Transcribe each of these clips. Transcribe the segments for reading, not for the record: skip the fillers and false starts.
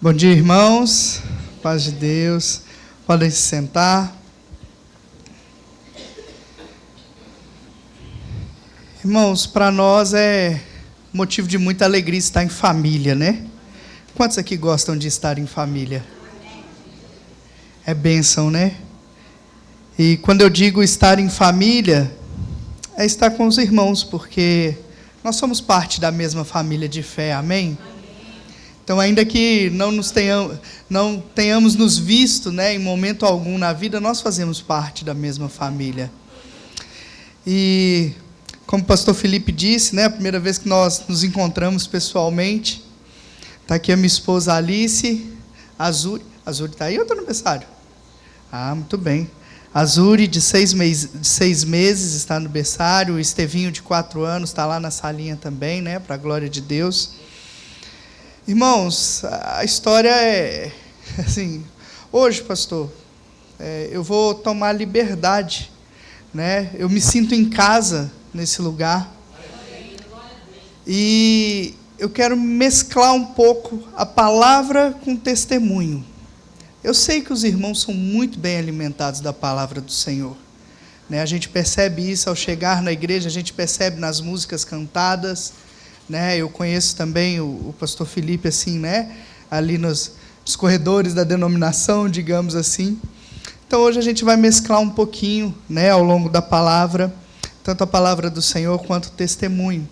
Bom dia, irmãos. Paz de Deus. Podem se sentar. Irmãos, para nós é motivo de muita alegria estar em família, né? Quantos aqui gostam de estar em família? É bênção, né? E quando eu digo estar em família, é estar com os irmãos, porque nós somos parte da mesma família de fé, amém? Então, ainda que não tenhamos nos visto, né, em momento algum na vida, nós fazemos parte da mesma família. E, como o pastor Felipe disse, né, a primeira vez que nós nos encontramos pessoalmente, está aqui a minha esposa Alice, a Zuri está aí ou está no berçário? Ah, muito bem. A Zuri, de 6 meses, está no berçário, o Estevinho, de 4 anos, está lá na salinha também, né, para a glória de Deus. Irmãos, a história é assim, hoje, pastor, eu vou tomar liberdade, né? Eu me sinto em casa nesse lugar e eu quero mesclar um pouco a palavra com o testemunho. Eu sei que os irmãos são muito bem alimentados da palavra do Senhor, né? A gente percebe isso ao chegar na igreja, a gente percebe nas músicas cantadas, né? Eu conheço também o pastor Felipe, assim, né? Ali nos corredores da denominação, digamos assim. Então, hoje a gente vai mesclar um pouquinho, né, ao longo da palavra, tanto a palavra do Senhor quanto o testemunho.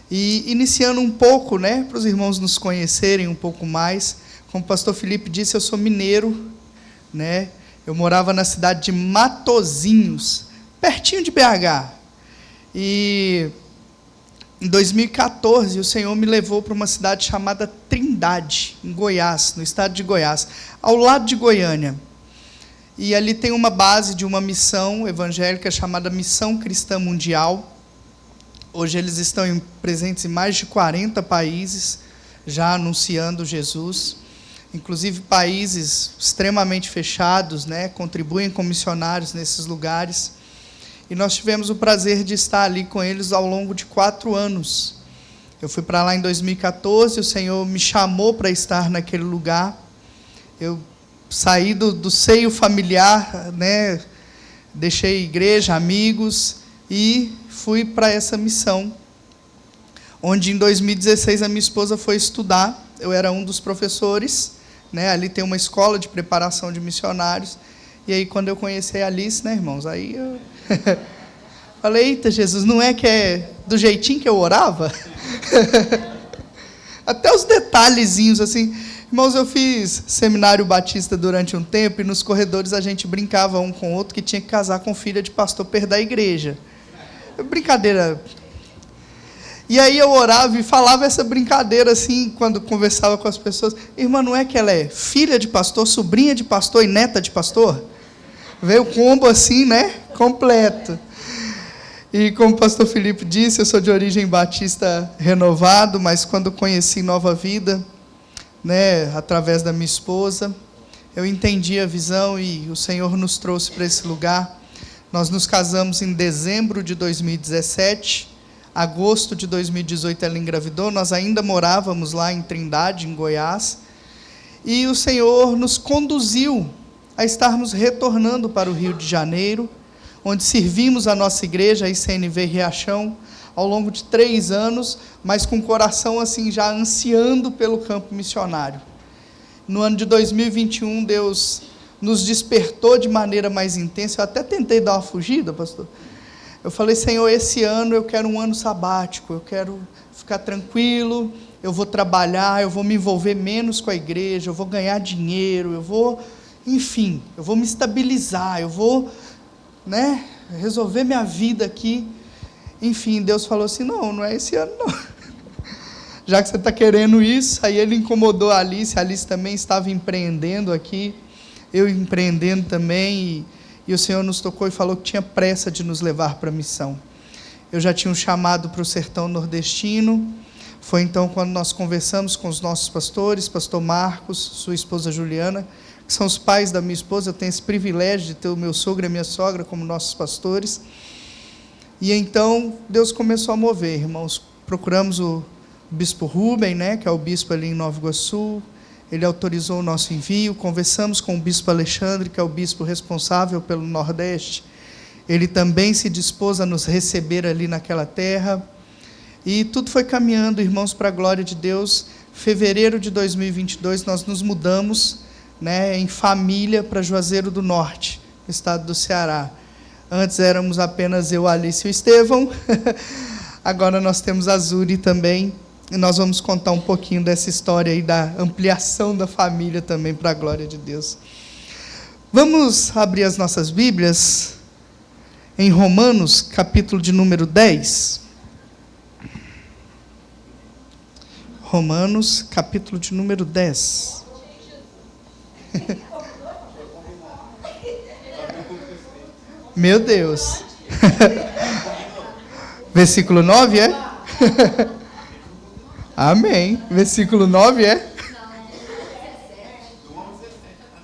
E iniciando um pouco, né, para os irmãos nos conhecerem um pouco mais, como o pastor Felipe disse, eu sou mineiro, né? Eu morava na cidade de Matozinhos, pertinho de BH. E em 2014, o Senhor me levou para uma cidade chamada Trindade, em Goiás, no estado de Goiás, ao lado de Goiânia. E ali tem uma base de uma missão evangélica chamada Missão Cristã Mundial. Hoje eles estão presentes em mais de 40 países, já anunciando Jesus. Inclusive países extremamente fechados, né, contribuem com missionários nesses lugares. E nós tivemos o prazer de estar ali com eles ao longo de 4 anos. Eu fui para lá em 2014, o Senhor me chamou para estar naquele lugar. Eu saí do seio familiar, né? Deixei igreja, amigos, e fui para essa missão, onde em 2016 a minha esposa foi estudar. Eu era um dos professores, né? Ali tem uma escola de preparação de missionários. E aí, quando eu conheci a Alice, né, irmãos, aí eu falei, eita, Jesus, não é que é do jeitinho que eu orava? Até os detalhezinhos, assim. Irmãos, eu fiz seminário batista durante um tempo e nos corredores a gente brincava um com o outro que tinha que casar com filha de pastor perto da igreja. Brincadeira. E aí eu orava e falava essa brincadeira assim, quando conversava com as pessoas. Irmã, não é que ela é filha de pastor, sobrinha de pastor e neta de pastor? Veio o combo assim, né? Completo. E como o pastor Felipe disse, eu sou de origem batista renovado, mas quando conheci Nova Vida, né, através da minha esposa, eu entendi a visão e o Senhor nos trouxe para esse lugar. Nós nos casamos em dezembro de 2017, agosto de 2018 ela engravidou, nós ainda morávamos lá em Trindade, em Goiás, e o Senhor nos conduziu a estarmos retornando para o Rio de Janeiro, onde servimos a nossa igreja, a ICNV Riachão, ao longo de 3 anos, mas com o coração assim, já ansiando pelo campo missionário. No ano de 2021, Deus nos despertou de maneira mais intensa. Eu até tentei dar uma fugida, pastor. Eu falei, Senhor, esse ano eu quero um ano sabático, eu quero ficar tranquilo, eu vou trabalhar, eu vou me envolver menos com a igreja, eu vou ganhar dinheiro, eu vou, enfim, eu vou me estabilizar, eu vou, né, resolver minha vida aqui. Enfim, Deus falou assim, não é esse ano não. Já que você está querendo isso, aí ele incomodou a Alice também estava empreendendo aqui, eu empreendendo também, e o Senhor nos tocou e falou que tinha pressa de nos levar para a missão. Eu já tinha um chamado para o sertão nordestino, foi então quando nós conversamos com os nossos pastores, pastor Marcos, sua esposa Juliana, que são os pais da minha esposa. Eu tenho esse privilégio de ter o meu sogro e a minha sogra como nossos pastores. E então Deus começou a mover, irmãos. Procuramos o bispo Rubem, né, que é o bispo ali em Nova Iguaçu. ele autorizou o nosso envio. Conversamos com o bispo Alexandre, que é o bispo responsável pelo Nordeste. Ele também se dispôs a nos receber ali naquela terra. E tudo foi caminhando, irmãos, para a glória de Deus. Fevereiro de 2022, nós nos mudamos, né, em família para Juazeiro do Norte, no estado do Ceará. Antes éramos apenas eu, Alice e o Estevão. Agora nós temos a Zuri também. E nós vamos contar um pouquinho dessa história aí, da ampliação da família também, para a glória de Deus. Vamos abrir as nossas Bíblias em Romanos, capítulo de número 10. Romanos, capítulo de número 10. Meu Deus. Versículo 9, é? Amém. Versículo 9, é?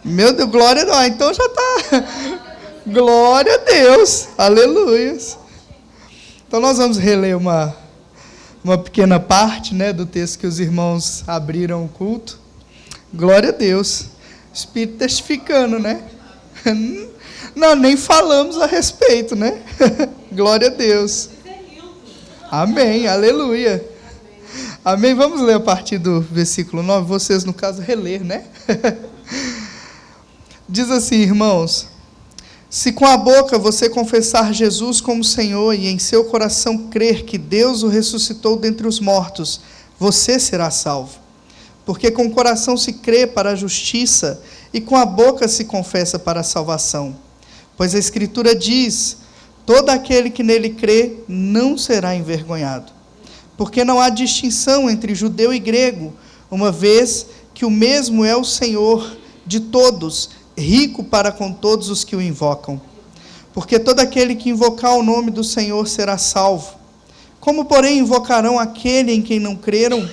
Meu Deus, glória a Deus. Então já está. Glória a Deus. Aleluia. Então nós vamos reler uma pequena parte, né, do texto que os irmãos abriram o culto. Glória a Deus. Espírito testificando, né? Não, nem falamos a respeito, né? Glória a Deus. Amém, aleluia. Amém, vamos ler a partir do versículo 9. Vocês, no caso, reler, né? Diz assim, irmãos: se com a boca você confessar Jesus como Senhor e em seu coração crer que Deus o ressuscitou dentre os mortos, você será salvo. Porque com o coração se crê para a justiça e com a boca se confessa para a salvação. Pois a Escritura diz: todo aquele que nele crê não será envergonhado. Porque não há distinção entre judeu e grego, uma vez que o mesmo é o Senhor de todos, rico para com todos os que o invocam. Porque todo aquele que invocar o nome do Senhor será salvo. Como, porém, invocarão aquele em quem não creram?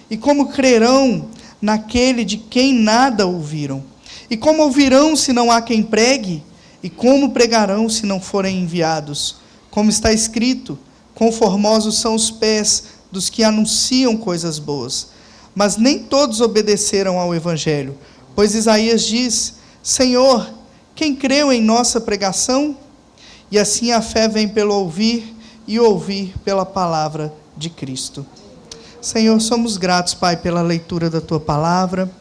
E como crerão naquele de quem nada ouviram? E como ouvirão se não há quem pregue? E como pregarão se não forem enviados? Como está escrito: conformosos são os pés dos que anunciam coisas boas. Mas nem todos obedeceram ao Evangelho. Pois Isaías diz: Senhor, quem creu em nossa pregação? E assim a fé vem pelo ouvir, e ouvir pela palavra de Cristo. Senhor, somos gratos, Pai, pela leitura da Tua palavra.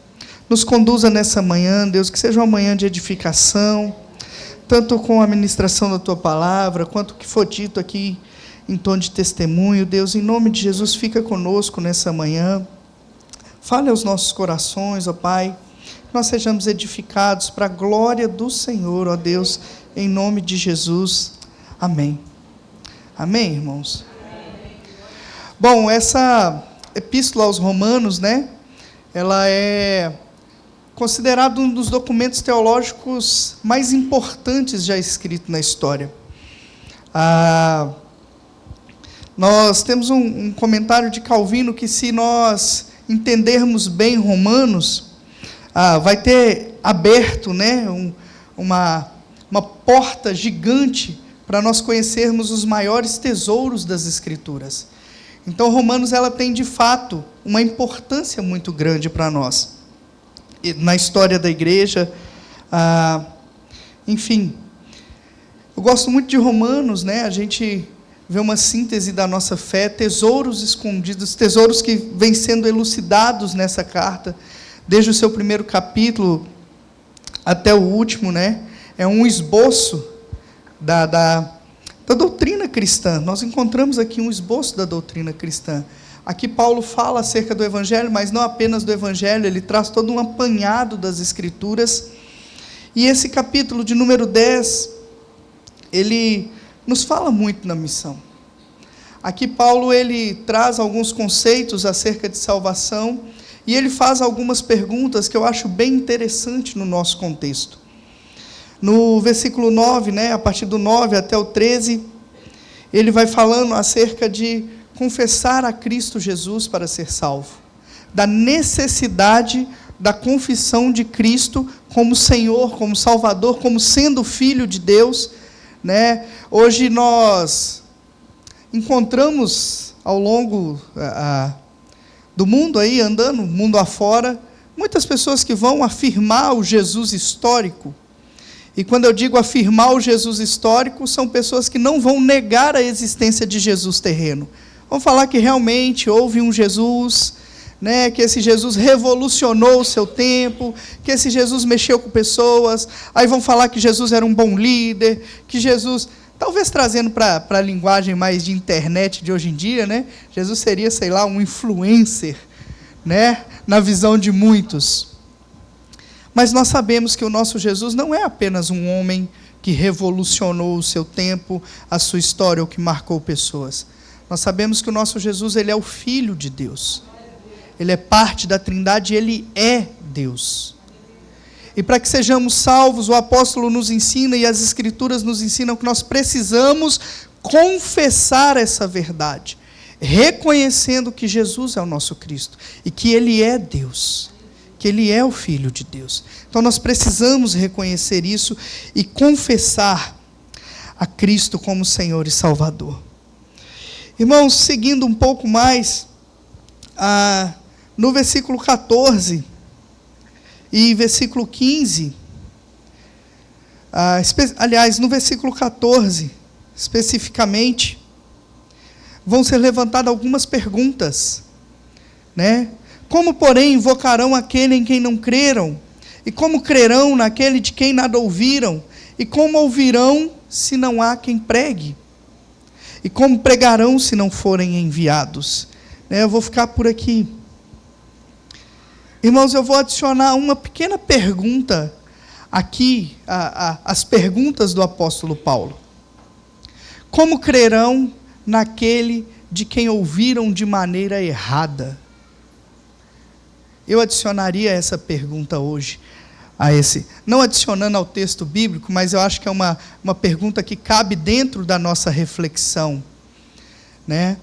Nos conduza nessa manhã, Deus, que seja uma manhã de edificação, tanto com a ministração da Tua palavra, quanto o que for dito aqui em tom de testemunho. Deus, em nome de Jesus, fica conosco nessa manhã. Fale aos nossos corações, ó Pai, que nós sejamos edificados para a glória do Senhor, ó Deus, em nome de Jesus. Amém. Amém, irmãos? Amém. Bom, essa epístola aos Romanos, né, ela é considerada um dos documentos teológicos mais importantes já escritos na história. Nós temos um comentário de Calvino que, se nós entendermos bem Romanos, vai ter aberto, né, uma porta gigante para nós conhecermos os maiores tesouros das Escrituras. Então, Romanos, ela tem, de fato, uma importância muito grande para nós, na história da igreja. Enfim, eu gosto muito de Romanos, né? A gente vê uma síntese da nossa fé, tesouros escondidos, tesouros que vêm sendo elucidados nessa carta, desde o seu primeiro capítulo até o último, né? É um esboço da doutrina cristã. Nós encontramos aqui um esboço da doutrina cristã. Aqui Paulo fala acerca do Evangelho, mas não apenas do Evangelho, ele traz todo um apanhado das Escrituras. E esse capítulo de número 10, ele nos fala muito na missão. Aqui Paulo, ele traz alguns conceitos acerca de salvação, e ele faz algumas perguntas que eu acho bem interessante no nosso contexto. No versículo 9, né, a partir do 9 até o 13, ele vai falando acerca de confessar a Cristo Jesus para ser salvo, da necessidade da confissão de Cristo como Senhor, como Salvador, como sendo Filho de Deus, né? Hoje nós encontramos ao longo do mundo aí, andando, mundo afora, Muitas pessoas que vão afirmar o Jesus histórico, e quando eu digo afirmar o Jesus histórico, são pessoas que não vão negar a existência de Jesus terreno. Vão falar que realmente houve um Jesus, né, que esse Jesus revolucionou o seu tempo, que esse Jesus mexeu com pessoas, aí vão falar que Jesus era um bom líder, que Jesus, talvez trazendo para a linguagem mais de internet de hoje em dia, né, Jesus seria, sei lá, um influencer, né, na visão de muitos. Mas nós sabemos que o nosso Jesus não é apenas um homem que revolucionou o seu tempo, a sua história, ou que marcou pessoas. Nós sabemos que o nosso Jesus, ele é o Filho de Deus. Ele é parte da Trindade, ele é Deus. E para que sejamos salvos, o apóstolo nos ensina e as Escrituras nos ensinam que nós precisamos confessar essa verdade, reconhecendo que Jesus é o nosso Cristo e que ele é Deus, que ele é o Filho de Deus. Então nós precisamos reconhecer isso e confessar a Cristo como Senhor e Salvador. Irmãos, seguindo um pouco mais, no versículo 14 e versículo 15, aliás, no versículo 14, especificamente, vão ser levantadas algumas perguntas, né? Como, porém, invocarão aquele em quem não creram? E como crerão naquele de quem nada ouviram? E como ouvirão se não há quem pregue? E como pregarão se não forem enviados? Eu vou ficar por aqui. Irmãos, eu vou adicionar uma pequena pergunta aqui, as perguntas do apóstolo Paulo. Como crerão naquele de quem ouviram de maneira errada? Eu adicionaria essa pergunta hoje, não adicionando ao texto bíblico, mas eu acho que é uma pergunta que cabe dentro da nossa reflexão, né?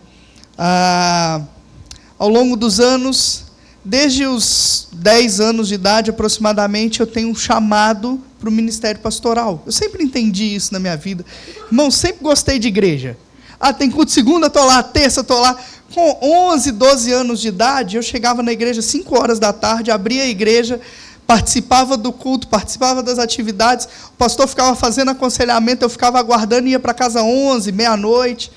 Ao longo dos anos, desde os 10 anos de idade aproximadamente, eu tenho um chamado para o ministério pastoral. Eu sempre entendi isso na minha vida. Irmão, sempre gostei de igreja. Tem culto segunda, estou lá, terça, estou lá. Com 11, 12 anos de idade, eu chegava na igreja às 5 horas da tarde, abria a igreja, participava do culto, participava das atividades, o pastor ficava fazendo aconselhamento, eu ficava aguardando e ia para casa 11, meia-noite.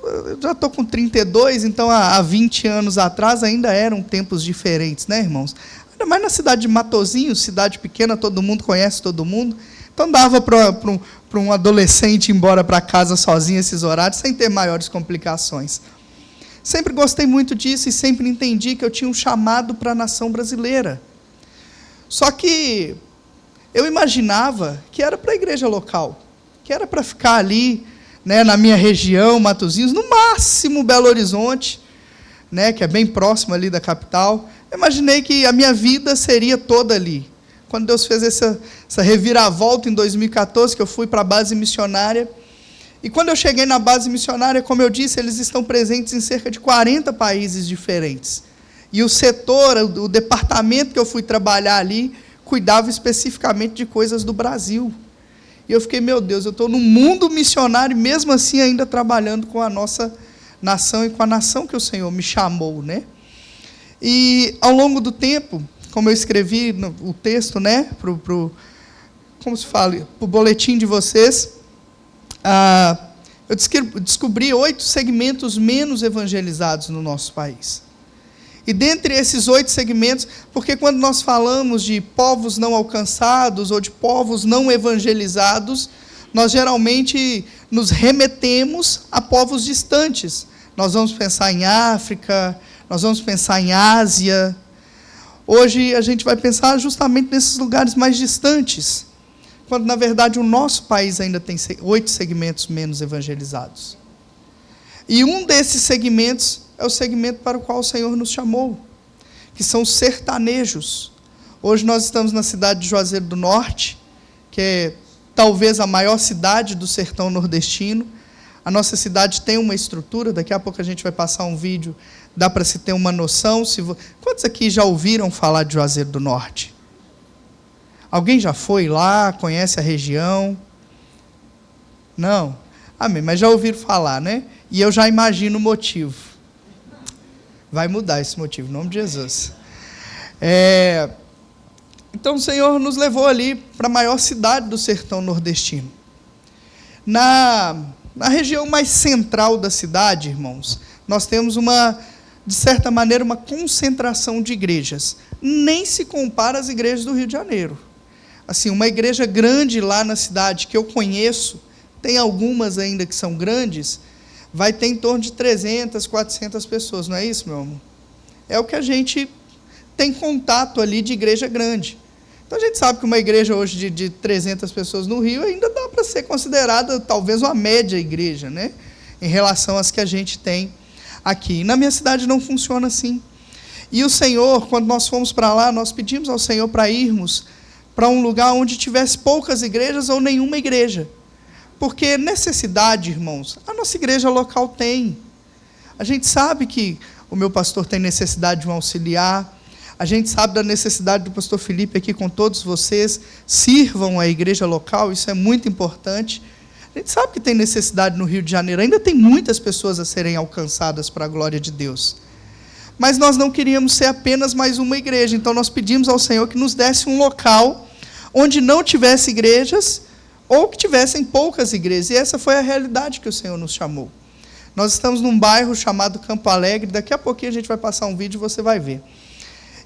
Eu já estou com 32, então há 20 anos atrás ainda eram tempos diferentes, né, irmãos? Ainda mais na cidade de Matosinhos, cidade pequena, todo mundo conhece todo mundo. Então dava para um adolescente ir embora para casa sozinho esses horários, sem ter maiores complicações. Sempre gostei muito disso e sempre entendi que eu tinha um chamado para a nação brasileira. Só que eu imaginava que era para a igreja local, que era para ficar ali, né, na minha região, Matosinhos, no máximo Belo Horizonte, né, que é bem próximo ali da capital. Eu imaginei que a minha vida seria toda ali. Quando Deus fez essa reviravolta em 2014, que eu fui para a base missionária, e quando eu cheguei na base missionária, como eu disse, eles estão presentes em cerca de 40 países diferentes. E o setor, o departamento que eu fui trabalhar ali, cuidava especificamente de coisas do Brasil. E eu fiquei, meu Deus, eu estou no mundo missionário, e mesmo assim ainda trabalhando com a nossa nação e com a nação que o Senhor me chamou, né? E ao longo do tempo, como eu escrevi o texto, né, como se fala, para o boletim de vocês, eu descobri 8 segmentos menos evangelizados no nosso país. E dentre esses 8 segmentos, porque quando nós falamos de povos não alcançados ou de povos não evangelizados, nós geralmente nos remetemos a povos distantes. Nós vamos pensar em África, nós vamos pensar em Ásia. Hoje a gente vai pensar justamente nesses lugares mais distantes, quando na verdade o nosso país ainda tem 8 segmentos menos evangelizados. E um desses segmentos é o segmento para o qual o Senhor nos chamou, que são os sertanejos. Hoje nós estamos na cidade de Juazeiro do Norte, que é talvez a maior cidade do sertão nordestino. A nossa cidade tem uma estrutura, daqui a pouco a gente vai passar um vídeo, dá para se ter uma noção. Quantos aqui já ouviram falar de Juazeiro do Norte? Alguém já foi lá, conhece a região? Não? Amém, mas já ouviram falar, né? E eu já imagino o motivo. Vai mudar esse motivo, em nome de Jesus. Então o Senhor nos levou ali para a maior cidade do sertão nordestino. Na região mais central da cidade, irmãos, nós temos de certa maneira, uma concentração de igrejas. Nem se compara às igrejas do Rio de Janeiro. Assim, uma igreja grande lá na cidade, que eu conheço, tem algumas ainda que são grandes, vai ter em torno de 300, 400 pessoas, não é isso, meu amor? É o que a gente tem contato ali de igreja grande. Então a gente sabe que uma igreja hoje de 300 pessoas no Rio ainda dá para ser considerada talvez uma média igreja, né? Em relação às que a gente tem aqui. E na minha cidade não funciona assim. E o Senhor, quando nós fomos para lá, nós pedimos ao Senhor para irmos para um lugar onde tivesse poucas igrejas ou nenhuma igreja. Porque necessidade, irmãos, a nossa igreja local tem. A gente sabe que o meu pastor tem necessidade de um auxiliar, a gente sabe da necessidade do pastor Felipe aqui com todos vocês, sirvam a igreja local, isso é muito importante. A gente sabe que tem necessidade no Rio de Janeiro, ainda tem muitas pessoas a serem alcançadas para a glória de Deus. Mas nós não queríamos ser apenas mais uma igreja, então nós pedimos ao Senhor que nos desse um local onde não tivesse igrejas, ou que tivessem poucas igrejas, e essa foi a realidade que o Senhor nos chamou. Nós estamos num bairro chamado Campo Alegre, daqui a pouquinho a gente vai passar um vídeo e você vai ver.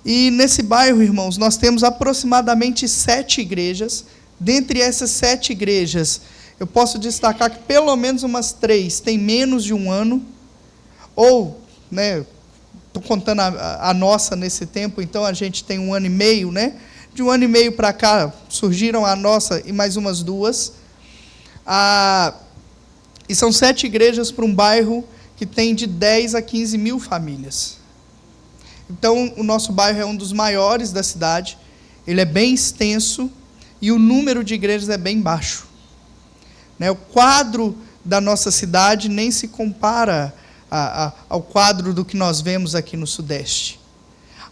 E nesse bairro, irmãos, nós temos aproximadamente 7 igrejas. Dentre essas 7 igrejas, eu posso destacar que pelo menos umas 3 têm menos de um ano, ou, né, estou contando a nossa nesse tempo, então a gente tem 1 ano e meio, né? De 1 ano e meio para cá, surgiram a nossa e mais umas 2. E são 7 igrejas para um bairro que tem de 10 a 15 mil famílias. Então, o nosso bairro é um dos maiores da cidade, ele é bem extenso e o número de igrejas é bem baixo. O quadro da nossa cidade nem se compara ao quadro do que nós vemos aqui no Sudeste.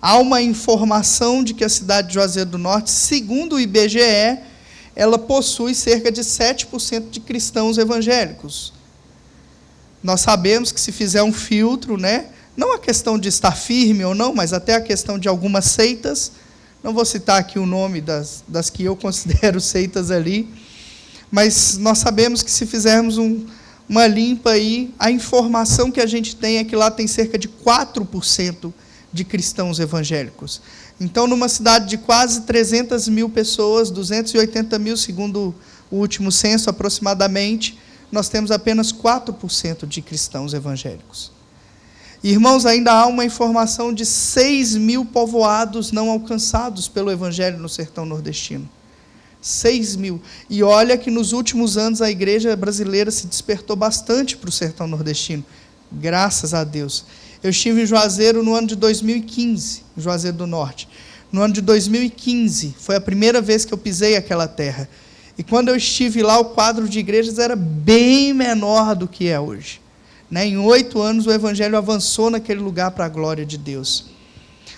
Há uma informação de que a cidade de Juazeiro do Norte, segundo o IBGE, ela possui cerca de 7% de cristãos evangélicos. Nós sabemos que se fizer um filtro, não a questão de estar firme ou não, mas até a questão de algumas seitas, não vou citar aqui o nome das que eu considero seitas ali, mas nós sabemos que se fizermos uma limpa aí, a informação que a gente tem é que lá tem cerca de 4% de cristãos evangélicos. Então, numa cidade de quase 300 mil pessoas, 280 mil, segundo o último censo aproximadamente, nós temos apenas 4% de cristãos evangélicos. Irmãos, ainda há uma informação de 6 mil povoados não alcançados pelo Evangelho no sertão nordestino. 6 mil. E olha que nos últimos anos a igreja brasileira se despertou bastante para o sertão nordestino. Graças a Deus. Eu estive em Juazeiro no ano de 2015, em Juazeiro do Norte. No ano de 2015, foi a primeira vez que eu pisei aquela terra. E quando eu estive lá, o quadro de igrejas era bem menor do que é hoje. Em 8 anos, o Evangelho avançou naquele lugar para a glória de Deus.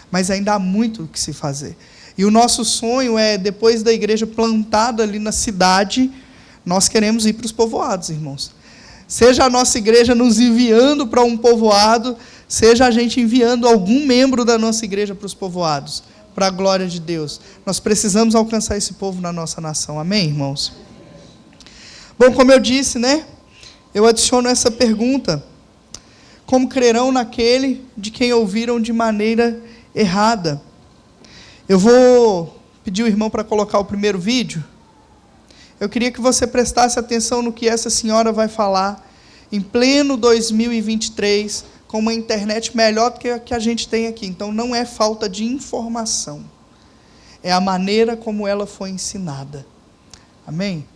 Mas ainda há muito o que se fazer. E o nosso sonho é, depois da igreja plantada ali na cidade, nós queremos ir para os povoados, irmãos. Seja a nossa igreja nos enviando para um povoado, seja a gente enviando algum membro da nossa igreja para os povoados, para a glória de Deus. Nós precisamos alcançar esse povo na nossa nação. Amém, irmãos? Bom, como eu disse, eu adiciono essa pergunta: como crerão naquele de quem ouviram de maneira errada? Eu vou pedir o irmão para colocar o primeiro vídeo. Eu queria que você prestasse atenção no que essa senhora vai falar em pleno 2023, com uma internet melhor do que a que a gente tem aqui. Então, não é falta de informação, é a maneira como ela foi ensinada. Amém?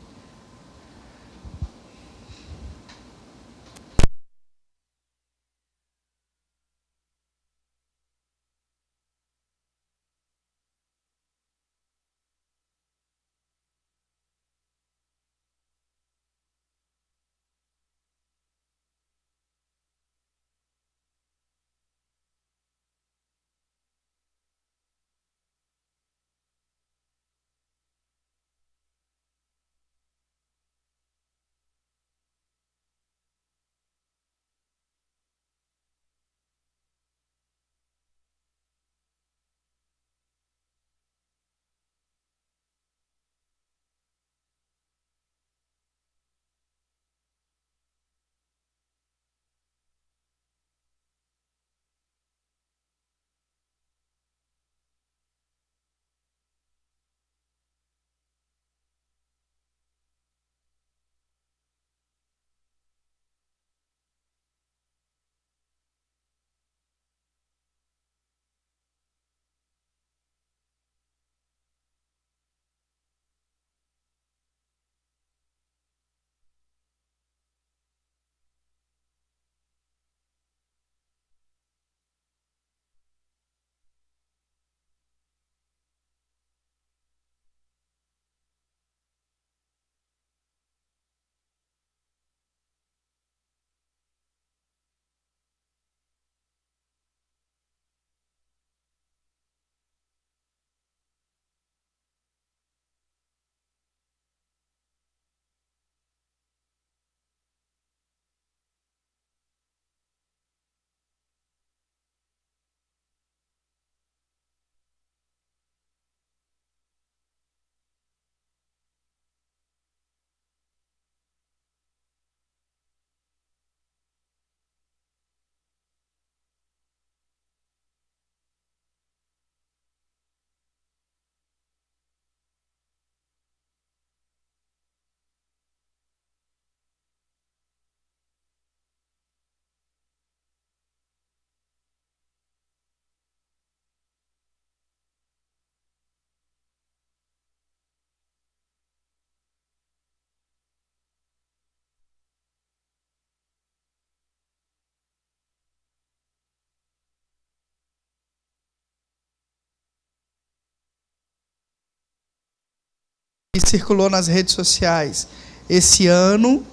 circulou nas redes sociais esse ano,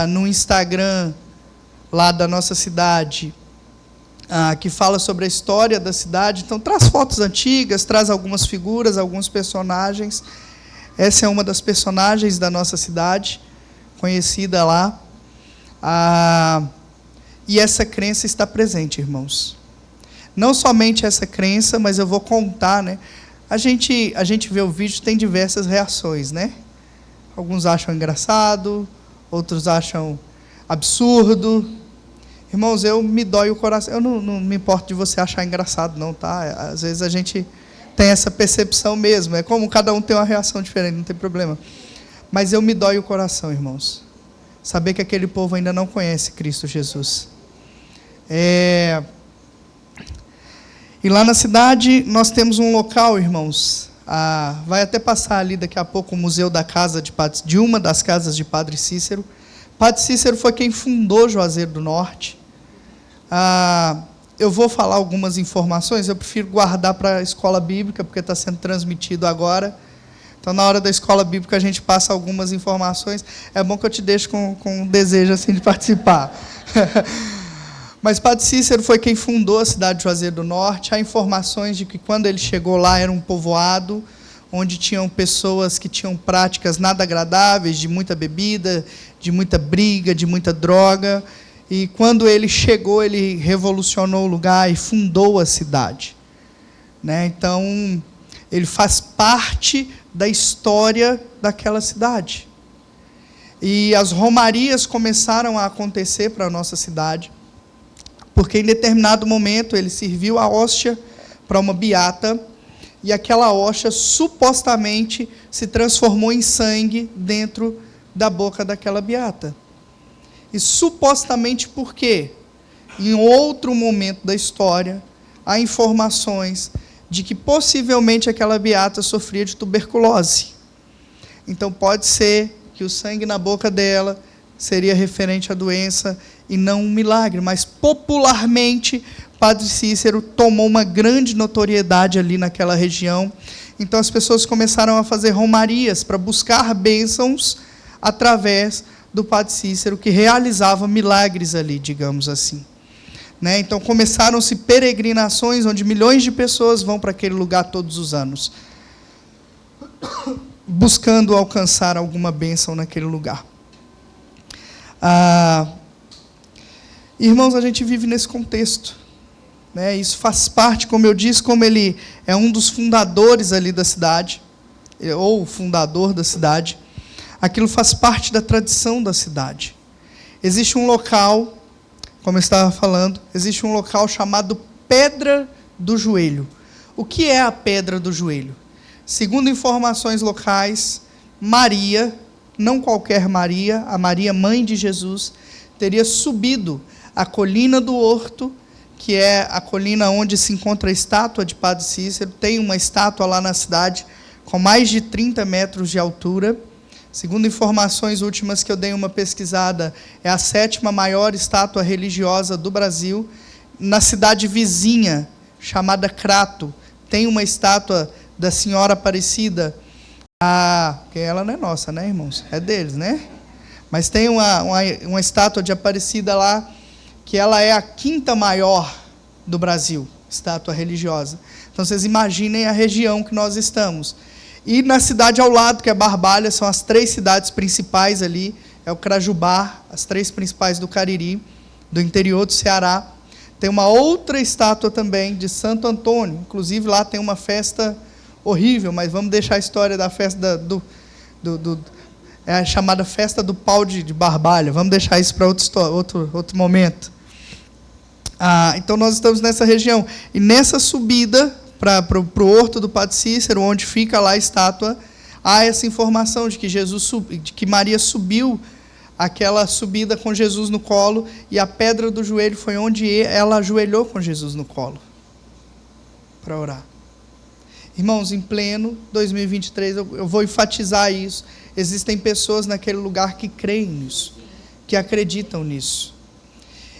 no Instagram lá da nossa cidade, que fala sobre a história da cidade. Então, traz fotos antigas, traz algumas figuras, alguns personagens. Essa é uma das personagens da nossa cidade, conhecida lá. E essa crença está presente, irmãos. Não somente essa crença, mas eu vou contar, né? A gente vê o vídeo, tem diversas reações, né? Alguns acham engraçado, outros acham absurdo. Irmãos, eu me dói o coração. Eu não me importo de você achar engraçado, não, tá? Às vezes a gente tem essa percepção mesmo. É como cada um tem uma reação diferente, não tem problema. Mas eu me dói o coração, irmãos. Saber que aquele povo ainda não conhece Cristo Jesus. E lá na cidade nós temos um local, irmãos. Vai até passar ali daqui a pouco o museu de uma das casas de Padre Cícero. Padre Cícero foi quem fundou Juazeiro do Norte. Eu vou falar algumas informações, eu prefiro guardar para a escola bíblica, porque está sendo transmitido agora. Então, na hora da escola bíblica, a gente passa algumas informações. É bom que eu te deixe com um desejo assim, de participar. Mas Padre Cícero foi quem fundou a cidade de Juazeiro do Norte. Há informações de que quando ele chegou lá era um povoado, onde tinham pessoas que tinham práticas nada agradáveis, de muita bebida, de muita briga, de muita droga. E quando ele chegou, ele revolucionou o lugar e fundou a cidade. Né? Então, ele faz parte da história daquela cidade. E as romarias começaram a acontecer para a nossa cidade, porque em determinado momento ele serviu a hóstia para uma beata, e aquela hóstia supostamente se transformou em sangue dentro da boca daquela beata. E supostamente por quê? Em outro momento da história, há informações de que possivelmente aquela beata sofria de tuberculose. Então pode ser que o sangue na boca dela seria referente à doença e não um milagre, mas popularmente Padre Cícero tomou uma grande notoriedade ali naquela região. Então as pessoas começaram a fazer romarias para buscar bênçãos através do Padre Cícero, que realizava milagres ali, digamos assim. Né? Então começaram-se peregrinações onde milhões de pessoas vão para aquele lugar todos os anos, buscando alcançar alguma bênção naquele lugar. Irmãos, a gente vive nesse contexto, né? Isso faz parte, como eu disse, como ele é um dos fundadores ali da cidade, ou o fundador da cidade, aquilo faz parte da tradição da cidade. Existe um local, como eu estava falando, existe um local chamado Pedra do Joelho. O que é a Pedra do Joelho? Segundo informações locais, Maria, não qualquer Maria, a Maria, mãe de Jesus, teria subido a colina do Horto, que é a colina onde se encontra a estátua de Padre Cícero. Tem uma estátua lá na cidade com mais de 30 metros de altura. Segundo informações últimas que eu dei uma pesquisada, é a 7ª maior estátua religiosa do Brasil. Na cidade vizinha, chamada Crato, tem uma estátua da Senhora Aparecida. Que ela não é nossa, né, irmãos? É deles, né? Mas tem uma estátua de Aparecida lá, que ela é a 5ª maior do Brasil, estátua religiosa. Então, vocês imaginem a região que nós estamos. E na cidade ao lado, que é Barbalha, são as 3 cidades principais ali, é o Crajubá, as 3 principais do Cariri, do interior do Ceará. Tem uma outra estátua também, de Santo Antônio. Inclusive, lá tem uma festa horrível, mas vamos deixar a história da festa é a chamada Festa do Pau de Barbalha. Vamos deixar isso para outro momento. Então, nós estamos nessa região. E nessa subida para o Horto do Padre Cícero, onde fica lá a estátua, há essa informação de que Maria subiu aquela subida com Jesus no colo, e a Pedra do Joelho foi onde ela ajoelhou com Jesus no colo para orar. Irmãos, em pleno 2023, eu vou enfatizar isso. Existem pessoas naquele lugar que creem nisso, que acreditam nisso.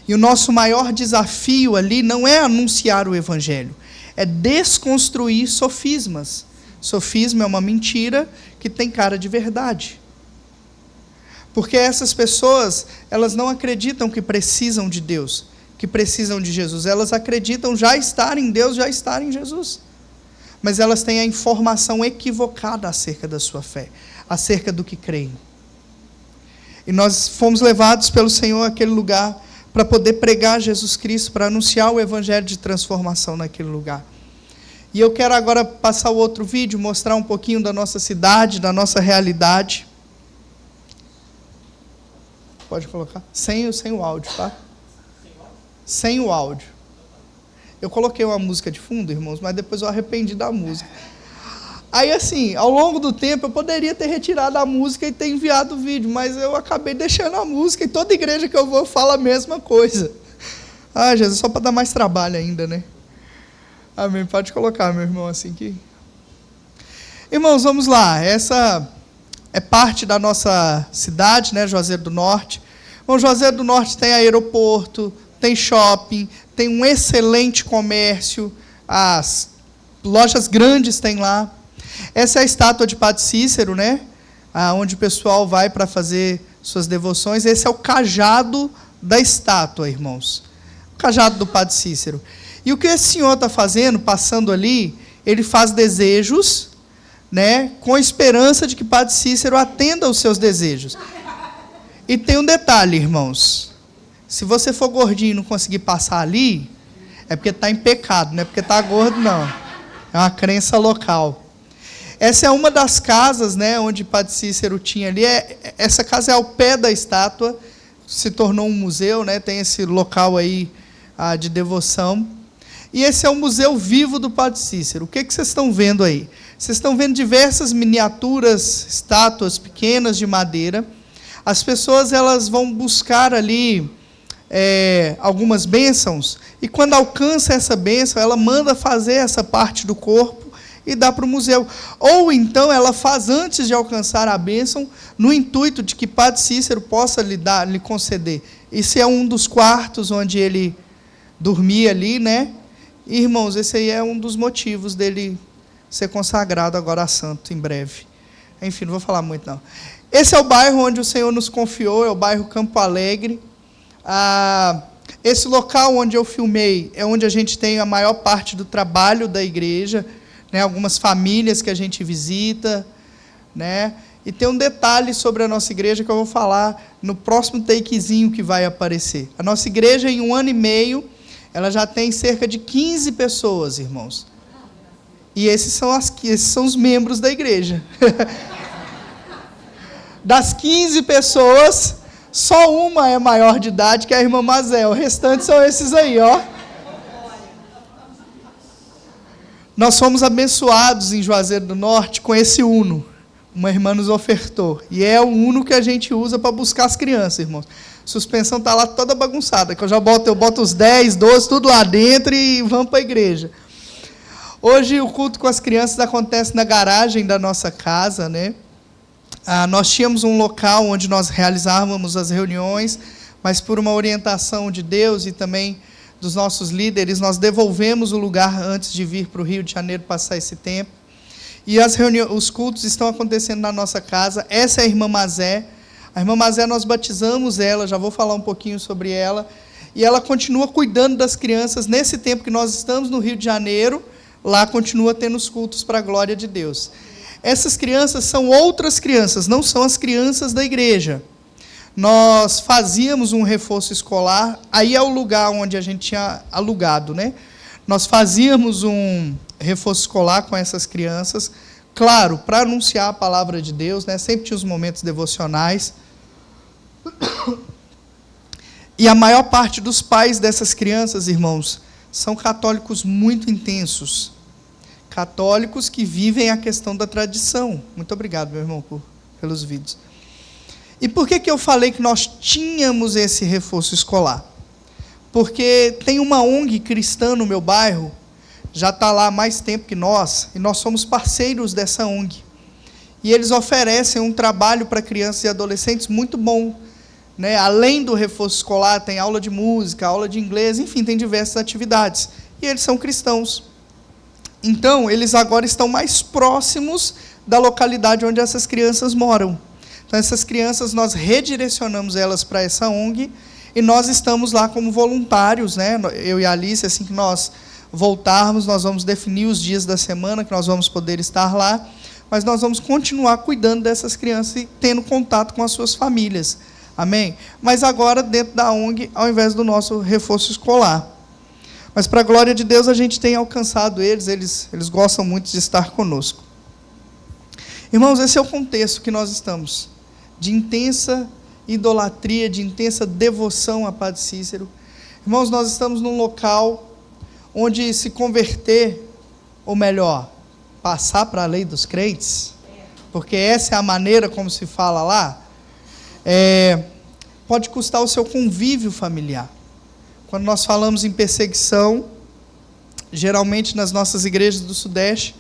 E o nosso maior desafio ali não é anunciar o Evangelho, é desconstruir sofismas. Sofisma é uma mentira que tem cara de verdade. Porque essas pessoas, elas não acreditam que precisam de Deus, que precisam de Jesus. Elas acreditam já estar em Deus, já estar em Jesus. Mas elas têm a informação equivocada acerca da sua fé, acerca do que creem. E nós fomos levados pelo Senhor àquele lugar para poder pregar Jesus Cristo, para anunciar o evangelho de transformação naquele lugar. E eu quero agora passar o outro vídeo, mostrar um pouquinho da nossa cidade, da nossa realidade. Pode colocar? Sem o áudio, tá? Sem o áudio. Eu coloquei uma música de fundo, irmãos, mas depois eu arrependi da música. Aí, assim, ao longo do tempo, eu poderia ter retirado a música e ter enviado o vídeo, mas eu acabei deixando a música, e toda igreja que eu vou fala a mesma coisa. Ah, Jesus, só para dar mais trabalho ainda, né? Amém. Pode colocar, meu irmão, assim que... Irmãos, vamos lá. Essa é parte da nossa cidade, né, Juazeiro do Norte. Bom, Juazeiro do Norte tem aeroporto, tem shopping, tem um excelente comércio, as lojas grandes tem lá. Essa é a estátua de Padre Cícero, né? Onde o pessoal vai para fazer suas devoções. Esse é o cajado da estátua, irmãos. O cajado do Padre Cícero. E o que esse senhor está fazendo, passando ali, ele faz desejos, né? Com a esperança de que Padre Cícero atenda aos seus desejos. E tem um detalhe, irmãos. Se você for gordinho e não conseguir passar ali, é porque está em pecado, não é porque está gordo, não. É uma crença local. Essa é uma das casas, né, onde Padre Cícero tinha ali. Essa casa é ao pé da estátua, se tornou um museu, né, tem esse local aí de devoção. E esse é o museu vivo do Padre Cícero. O que vocês estão vendo aí? Vocês estão vendo diversas miniaturas, estátuas pequenas de madeira. As pessoas elas vão buscar ali algumas bênçãos, e quando alcança essa bênção, ela manda fazer essa parte do corpo e dá para o museu. Ou então ela faz antes de alcançar a bênção, no intuito de que Padre Cícero possa lhe conceder. Esse é um dos quartos onde ele dormia ali, né? E, irmãos, esse aí é um dos motivos dele ser consagrado agora a santo em breve. Enfim, não vou falar muito não. Esse é o bairro onde o Senhor nos confiou, é o bairro Campo Alegre. Esse local onde eu filmei é onde a gente tem a maior parte do trabalho da igreja, né? Algumas famílias que a gente visita, né? E tem um detalhe sobre a nossa igreja que eu vou falar no próximo takezinho que vai aparecer. A nossa igreja, em 1 ano e meio, ela já tem cerca de 15 pessoas, irmãos. E esses são os membros da igreja. Das 15 pessoas, só uma é maior de idade, que é a irmã Mazé. O restante são esses aí, ó. Nós fomos abençoados em Juazeiro do Norte com esse Uno. Uma irmã nos ofertou. E é o Uno que a gente usa para buscar as crianças, irmãos. A suspensão está lá toda bagunçada, que eu boto os 10, 12, tudo lá dentro e vamos para a igreja. Hoje o culto com as crianças acontece na garagem da nossa casa, né? Nós tínhamos um local onde nós realizávamos as reuniões, mas por uma orientação de Deus e também dos nossos líderes, nós devolvemos o lugar antes de vir para o Rio de Janeiro passar esse tempo. E os cultos estão acontecendo na nossa casa. Essa é a irmã Mazé. A irmã Mazé, nós batizamos ela, já vou falar um pouquinho sobre ela. E ela continua cuidando das crianças. Nesse tempo que nós estamos no Rio de Janeiro, lá continua tendo os cultos para a glória de Deus. Essas crianças são outras crianças, não são as crianças da igreja. Nós fazíamos um reforço escolar, aí é o lugar onde a gente tinha alugado, né? Nós fazíamos um reforço escolar com essas crianças, claro, para anunciar a palavra de Deus, né? Sempre tinha os momentos devocionais. E a maior parte dos pais dessas crianças, irmãos, são católicos muito intensos. Católicos que vivem a questão da tradição. Muito obrigado, meu irmão, pelos vídeos. E por que eu falei que nós tínhamos esse reforço escolar? Porque tem uma ONG cristã no meu bairro, já está lá há mais tempo que nós, e nós somos parceiros dessa ONG. E eles oferecem um trabalho para crianças e adolescentes muito bom, né? Além do reforço escolar, tem aula de música, aula de inglês, enfim, tem diversas atividades. E eles são cristãos. Então, eles agora estão mais próximos da localidade onde essas crianças moram. Então, essas crianças, nós redirecionamos elas para essa ONG e nós estamos lá como voluntários, né? Eu e a Alice, assim que nós voltarmos, nós vamos definir os dias da semana que nós vamos poder estar lá, mas nós vamos continuar cuidando dessas crianças e tendo contato com as suas famílias. Amém? Mas agora dentro da ONG, ao invés do nosso reforço escolar. Mas para a glória de Deus, a gente tem alcançado eles gostam muito de estar conosco. Irmãos, esse é o contexto que nós estamos, de intensa idolatria, de intensa devoção a Padre Cícero. Irmãos, nós estamos num local onde se converter, ou melhor, passar para a lei dos crentes, porque essa é a maneira como se fala lá, pode custar o seu convívio familiar. Quando nós falamos em perseguição, geralmente nas nossas igrejas do Sudeste,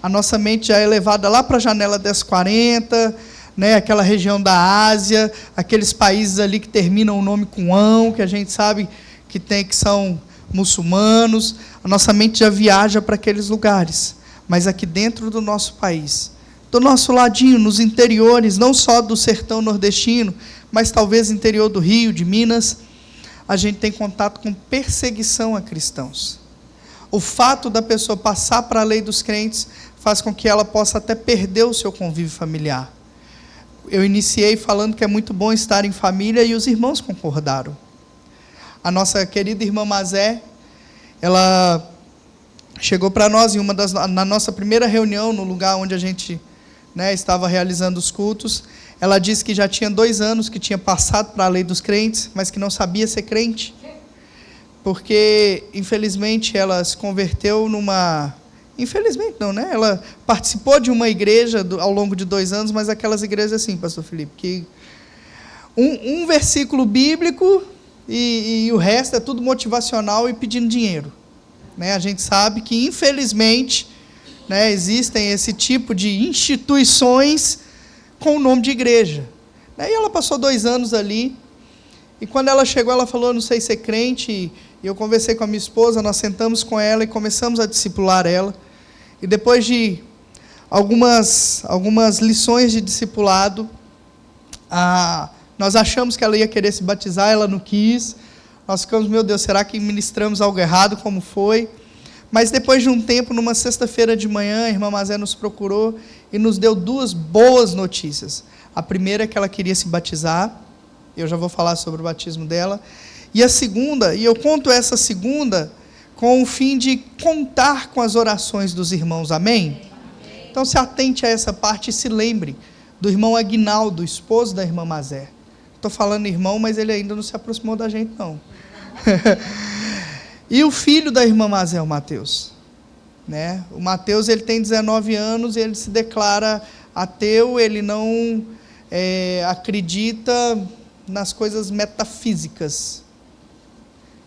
a nossa mente já é levada lá para a janela 1040, né, aquela região da Ásia, aqueles países ali que terminam o nome com ão, que a gente sabe que são muçulmanos, a nossa mente já viaja para aqueles lugares. Mas aqui dentro do nosso país, do nosso ladinho, nos interiores, não só do sertão nordestino, mas talvez interior do Rio, de Minas, a gente tem contato com perseguição a cristãos. O fato da pessoa passar para a lei dos crentes faz com que ela possa até perder o seu convívio familiar. Eu iniciei falando que é muito bom estar em família e os irmãos concordaram. A nossa querida irmã Mazé, ela chegou para nós na nossa primeira reunião, no lugar onde a gente, né, estava realizando os cultos. Ela disse que já tinha 2 anos que tinha passado para a lei dos crentes, mas que não sabia ser crente, porque infelizmente ela se converteu infelizmente não, né? Ela participou de uma igreja ao longo de 2 anos, mas aquelas igrejas assim, pastor Felipe, que um versículo bíblico e o resto é tudo motivacional e pedindo dinheiro, né? A gente sabe que infelizmente, né, existem esse tipo de instituições com o nome de igreja. E ela passou 2 anos ali, e quando ela chegou, ela falou, não sei ser crente, e eu conversei com a minha esposa, nós sentamos com ela e começamos a discipular ela. E depois de algumas lições de discipulado, nós achamos que ela ia querer se batizar, ela não quis. Nós ficamos, meu Deus, será que ministramos algo errado, como foi? Mas depois de um tempo, numa sexta-feira de manhã, a irmã Mazé nos procurou e nos deu 2 boas notícias. A primeira é que ela queria se batizar, eu já vou falar sobre o batismo dela. E a segunda, e eu conto essa segunda com o fim de contar com as orações dos irmãos, amém? Então se atente a essa parte e se lembre do irmão Aguinaldo, esposo da irmã Mazé. Estou falando irmão, mas ele ainda não se aproximou da gente, não. E o filho da irmã Mazé, o Mateus. Né? O Mateus, ele tem 19 anos e ele se declara ateu, ele não acredita nas coisas metafísicas.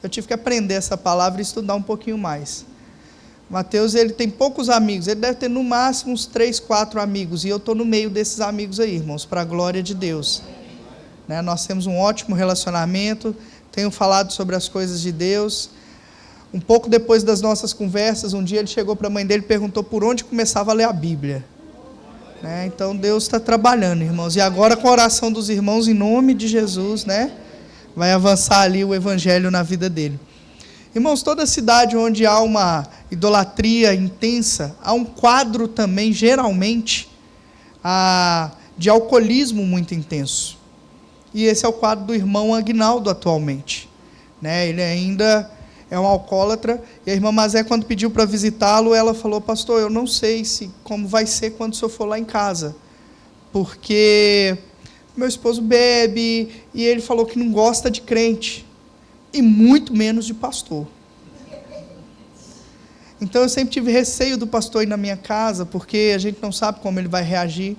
Eu tive que aprender essa palavra e estudar um pouquinho mais. Mateus, ele tem poucos amigos, ele deve ter no máximo uns 3, 4 amigos, e eu estou no meio desses amigos aí, irmãos, para a glória de Deus. Né? Nós temos um ótimo relacionamento, tenho falado sobre as coisas de Deus. Um pouco depois das nossas conversas, um dia ele chegou para a mãe dele e perguntou por onde começava a ler a Bíblia. Né? Então Deus está trabalhando, irmãos, e agora com a oração dos irmãos, em nome de Jesus, né, vai avançar ali o evangelho na vida dele. Irmãos, toda cidade onde há uma idolatria intensa, há um quadro também, geralmente, de alcoolismo muito intenso. E esse é o quadro do irmão Aguinaldo atualmente. Né? Ele ainda é um alcoólatra, e a irmã Mazé, quando pediu para visitá-lo, ela falou, pastor, eu não sei como vai ser quando o senhor for lá em casa, porque meu esposo bebe, e ele falou que não gosta de crente, e muito menos de pastor. Então eu sempre tive receio do pastor ir na minha casa, porque a gente não sabe como ele vai reagir.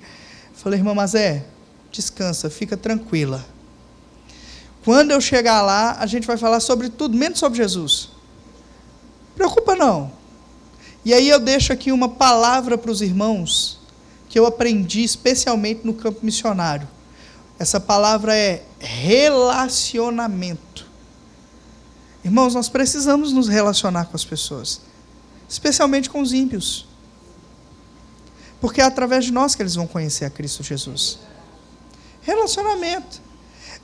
Falei, irmã Mazé, descansa, fica tranquila. Quando eu chegar lá, a gente vai falar sobre tudo, menos sobre Jesus. Preocupa não. E aí eu deixo aqui uma palavra para os irmãos, que eu aprendi especialmente no campo missionário. Essa palavra é relacionamento. Irmãos, nós precisamos nos relacionar com as pessoas. especialmente com os ímpios. Porque é através de nós que eles vão conhecer a Cristo Jesus. Relacionamento.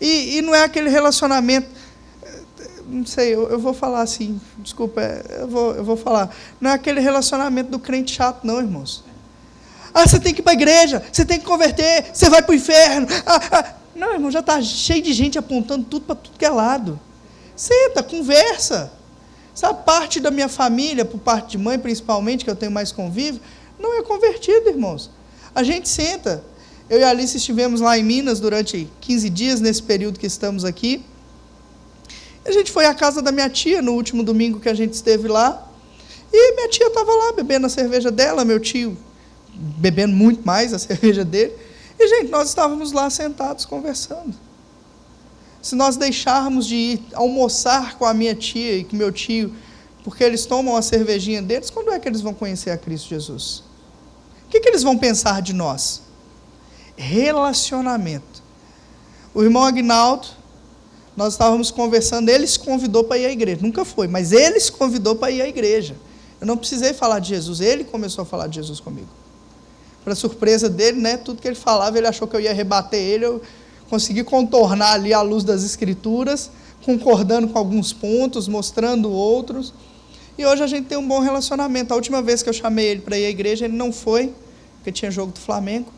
E não é aquele relacionamento, não sei, eu vou falar assim, desculpa, eu vou falar. Não é aquele relacionamento do crente chato, não, irmãos. Você tem que ir para a igreja, você tem que converter, você vai para o inferno. Não, irmão, já está cheio de gente apontando tudo para tudo que é lado. Senta, conversa. Sabe, parte da minha família, por parte de mãe principalmente, que eu tenho mais convívio, não é convertido, irmãos. A gente senta. Eu e a Alice estivemos lá em Minas durante 15 dias, nesse período que estamos aqui. A gente foi à casa da minha tia, no último domingo que a gente esteve lá. E minha tia estava lá, bebendo a cerveja dela, meu tio bebendo muito mais a cerveja dele. E, gente, nós estávamos lá sentados, conversando. Se nós deixarmos de ir almoçar com a minha tia e com meu tio, porque eles tomam a cervejinha deles, quando é que eles vão conhecer a Cristo Jesus? O que eles vão pensar de nós? Relacionamento. O irmão Agnaldo, nós estávamos conversando, ele se convidou para ir à igreja. Nunca foi, mas ele se convidou para ir à igreja. Eu não precisei falar de Jesus, ele começou a falar de Jesus comigo. Para surpresa dele, né, tudo que ele falava, ele achou que eu ia rebater ele, eu consegui contornar ali à luz das Escrituras, concordando com alguns pontos, mostrando outros. E hoje a gente tem um bom relacionamento. A última vez que eu chamei ele para ir à igreja, ele não foi, porque tinha jogo do Flamengo.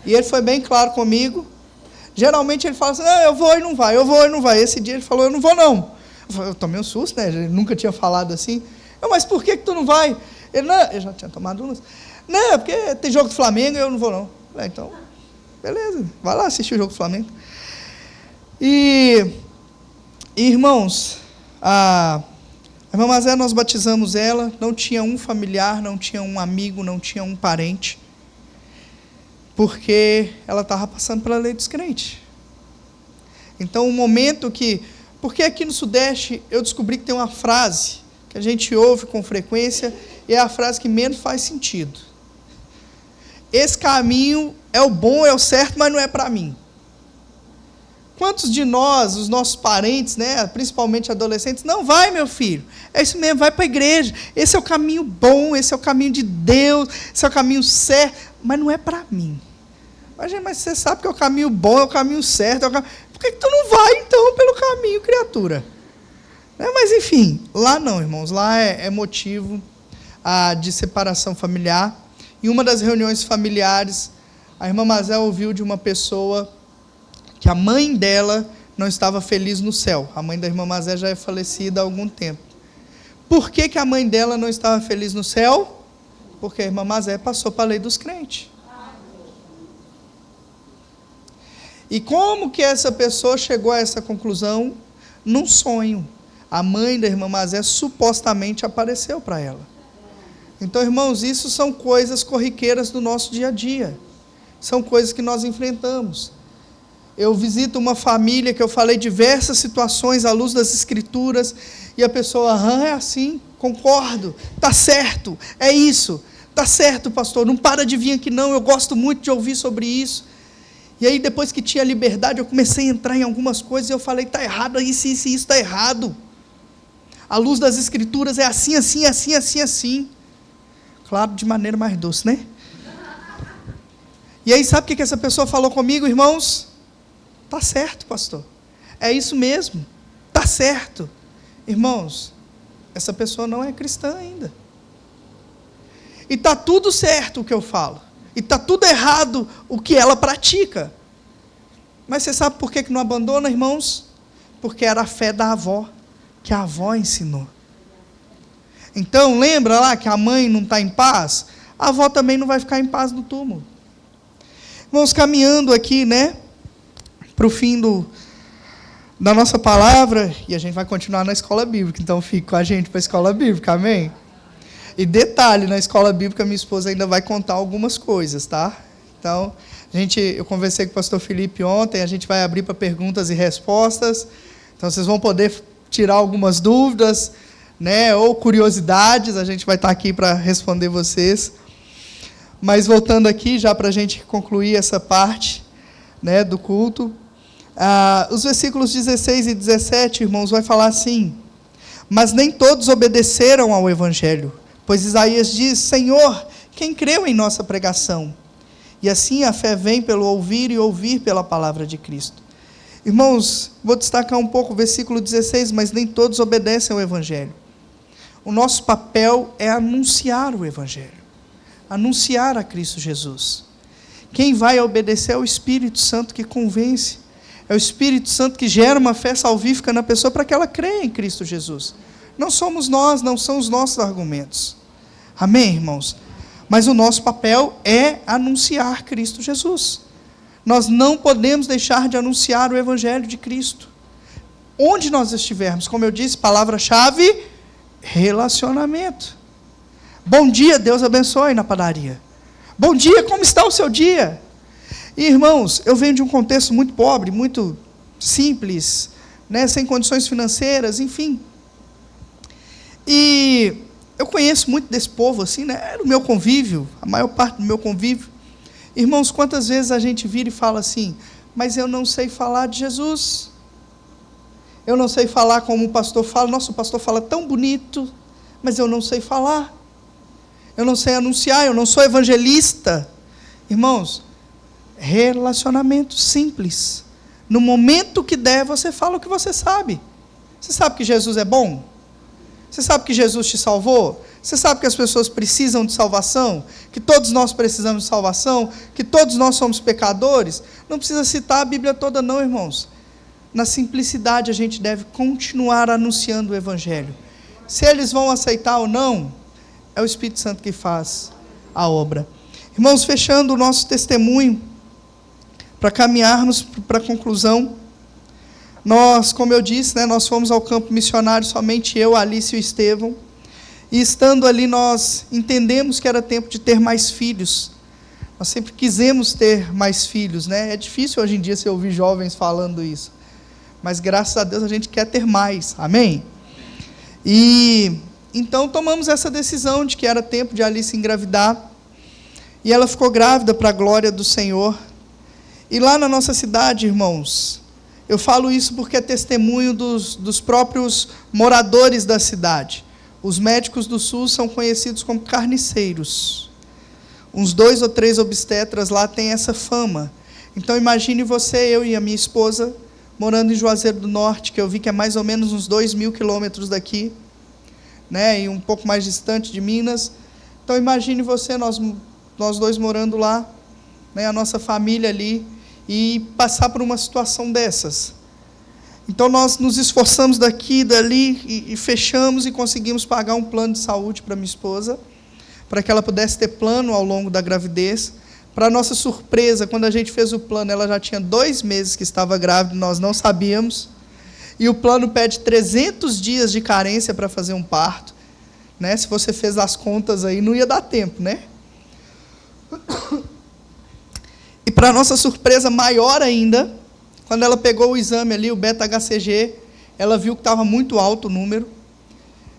E ele foi bem claro comigo. Geralmente ele fala assim, não, eu vou e não vai, eu vou e não vai. Esse dia ele falou, eu não vou não. Eu tomei um susto, né? Ele nunca tinha falado assim. Mas por que tu não vai? Ele, não, eu já tinha tomado umas. Não, porque tem jogo do Flamengo e eu não vou não. Falei, então, beleza, vai lá assistir o jogo do Flamengo. E irmãos, a irmã Mazé, nós batizamos ela, não tinha um familiar, não tinha um amigo, não tinha um parente, porque ela estava passando pela lei dos crentes. Então, um momento que... Porque aqui no Sudeste, eu descobri que tem uma frase que a gente ouve com frequência, e é a frase que menos faz sentido. Esse caminho é o bom, é o certo, mas não é para mim. Quantos de nós, os nossos parentes, né, principalmente adolescentes, não vai, meu filho, é isso mesmo, vai para a igreja, esse é o caminho bom, esse é o caminho de Deus, esse é o caminho certo, mas não é para mim. Mas você sabe que é o caminho bom, é o caminho certo, por que tu não vai então pelo caminho, criatura? Mas enfim, lá não, irmãos, lá é motivo de separação familiar. Em uma das reuniões familiares, a irmã Mazé ouviu de uma pessoa que a mãe dela não estava feliz no céu. A mãe da irmã Mazé já é falecida há algum tempo. Por que a mãe dela não estava feliz no céu? Porque a irmã Mazé passou para a lei dos crentes. E como que essa pessoa chegou a essa conclusão? Num sonho. A mãe da irmã Mazé supostamente apareceu para ela. Então, irmãos, isso são coisas corriqueiras do nosso dia a dia. São coisas que nós enfrentamos. Eu visito uma família que eu falei diversas situações à luz das Escrituras, e a pessoa, é assim, concordo, está certo, é isso, está certo, pastor, não para de vir aqui não, eu gosto muito de ouvir sobre isso. E aí, depois que tinha liberdade, eu comecei a entrar em algumas coisas, e eu falei, está errado, isso está errado. A luz das Escrituras é assim, assim, assim, assim, assim. Claro, de maneira mais doce, né? E aí, sabe o que essa pessoa falou comigo, irmãos? Está certo, pastor. É isso mesmo. Está certo. Irmãos, essa pessoa não é cristã ainda. E está tudo certo o que eu falo. E está tudo errado o que ela pratica. Mas você sabe por que não abandona, irmãos? Porque era a fé da avó, que a avó ensinou. Então, lembra lá que a mãe não está em paz? A avó também não vai ficar em paz no túmulo. Vamos caminhando aqui, né, para o fim da nossa palavra, e a gente vai continuar na escola bíblica, então fique com a gente para a escola bíblica, amém? E detalhe, na escola bíblica, minha esposa ainda vai contar algumas coisas, tá? Então, eu conversei com o pastor Felipe ontem, a gente vai abrir para perguntas e respostas, então vocês vão poder tirar algumas dúvidas, né, ou curiosidades, a gente vai estar aqui para responder vocês. Mas voltando aqui, já para a gente concluir essa parte, né, do culto, os versículos 16 e 17, irmãos, vai falar assim: Mas nem todos obedeceram ao evangelho, pois Isaías diz: Senhor, quem creu em nossa pregação? E assim a fé vem pelo ouvir e ouvir pela palavra de Cristo. Irmãos, vou destacar um pouco o versículo 16, mas nem todos obedecem ao evangelho. O nosso papel é anunciar o evangelho, anunciar a Cristo Jesus. Quem vai obedecer é o Espírito Santo que convence, é o Espírito Santo que gera uma fé salvífica na pessoa para que ela creia em Cristo Jesus. Não somos nós, não são os nossos argumentos. Amém, irmãos? Mas o nosso papel é anunciar Cristo Jesus. Nós não podemos deixar de anunciar o Evangelho de Cristo. Onde nós estivermos, como eu disse, palavra-chave, relacionamento. Bom dia, Deus abençoe na padaria. Bom dia, como está o seu dia? E, irmãos, eu venho de um contexto muito pobre, muito simples, né, sem condições financeiras, enfim. E eu conheço muito desse povo, assim, né? Era o meu convívio, a maior parte do meu convívio. Irmãos, quantas vezes a gente vira e fala assim: mas eu não sei falar de Jesus. Eu não sei falar como o pastor fala. Nossa, o pastor fala tão bonito, mas eu não sei falar. Eu não sei anunciar, eu não sou evangelista. Irmãos, relacionamento simples. No momento que der, você fala o que você sabe. Você sabe que Jesus é bom? Você sabe que Jesus te salvou? Você sabe que as pessoas precisam de salvação? Que todos nós precisamos de salvação? Que todos nós somos pecadores? Não precisa citar a Bíblia toda não, irmãos. Na simplicidade a gente deve continuar anunciando o Evangelho. Se eles vão aceitar ou não, é o Espírito Santo que faz a obra. Irmãos, fechando o nosso testemunho, para caminharmos para a conclusão, nós, como eu disse, né, nós fomos ao campo missionário, somente eu, a Alice e o Estevão, e estando ali nós entendemos que era tempo de ter mais filhos. Nós sempre quisemos ter mais filhos, né? É difícil hoje em dia você ouvir jovens falando isso, mas graças a Deus a gente quer ter mais, amém? E então tomamos essa decisão de que era tempo de Alice engravidar, e ela ficou grávida para a glória do Senhor. E lá na nossa cidade, irmãos, eu falo isso porque é testemunho dos próprios moradores da cidade. Os médicos do SUS são conhecidos como carniceiros. Uns 2 ou 3 obstetras lá têm essa fama. Então imagine você, eu e a minha esposa, morando em Juazeiro do Norte, que eu vi que é mais ou menos uns 2.000 quilômetros daqui, né, e um pouco mais distante de Minas. Então imagine você, nós dois morando lá, né, a nossa família ali, e passar por uma situação dessas. Então nós nos esforçamos daqui e dali, e fechamos e conseguimos pagar um plano de saúde para minha esposa, para que ela pudesse ter plano ao longo da gravidez. Para nossa surpresa, quando a gente fez o plano, ela já tinha 2 meses que estava grávida, nós não sabíamos, e o plano pede 300 dias de carência para fazer um parto, né? Se você fez as contas aí, não ia dar tempo, né? E para nossa surpresa maior ainda, quando ela pegou o exame ali, o beta-HCG, ela viu que estava muito alto o número,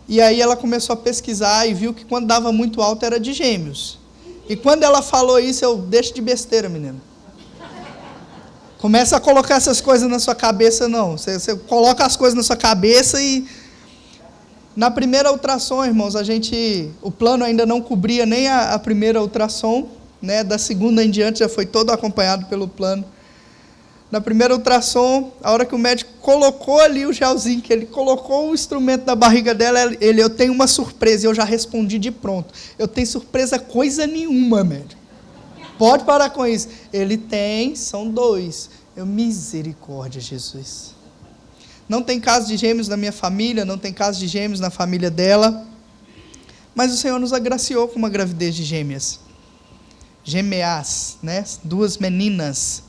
e aí ela começou a pesquisar e viu que quando dava muito alto era de gêmeos. E quando ela falou isso, eu deixo de besteira, menina. Começa a colocar essas coisas na sua cabeça, não. Você coloca as coisas na sua cabeça e... Na primeira ultrassom, irmãos, o plano ainda não cobria nem a primeira ultrassom, né? Da segunda em diante já foi todo acompanhado pelo plano. Na primeira ultrassom, a hora que o médico colocou ali o gelzinho, que ele colocou o instrumento da barriga dela, eu tenho uma surpresa, e eu já respondi de pronto. Eu tenho surpresa coisa nenhuma, médico. Pode parar com isso. Ele tem, são 2. Misericórdia, Jesus. Não tem caso de gêmeos na minha família, não tem caso de gêmeos na família dela, mas o Senhor nos agraciou com uma gravidez de gêmeas. Gêmeas, né? 2 meninas.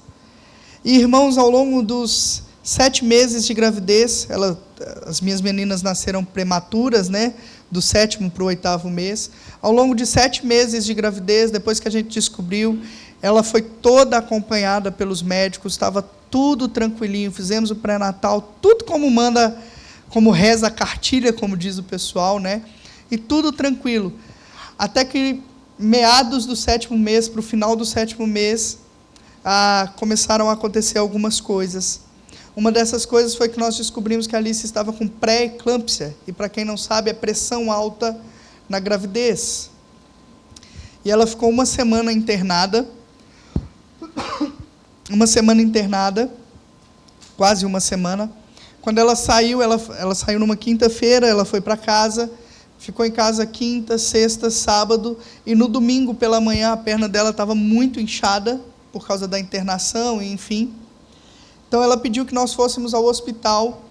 E, irmãos, ao longo dos 7 meses de gravidez, as minhas meninas nasceram prematuras, né? Do 7º para o 8º mês. Ao longo de 7 meses de gravidez, depois que a gente descobriu, ela foi toda acompanhada pelos médicos, estava tudo tranquilinho, fizemos o pré-natal, tudo como manda, como reza a cartilha, como diz o pessoal, né? E tudo tranquilo. Até que meados do 7º mês, para o final do 7º mês, começaram a acontecer algumas coisas. Uma dessas coisas foi que nós descobrimos que a Alice estava com pré-eclâmpsia, e para quem não sabe, é pressão alta na gravidez. E ela ficou uma semana internada, quase uma semana. Quando ela saiu numa quinta-feira, ela foi para casa, ficou em casa quinta, sexta, sábado, e no domingo pela manhã a perna dela estava muito inchada, por causa da internação, e enfim. Então ela pediu que nós fôssemos ao hospital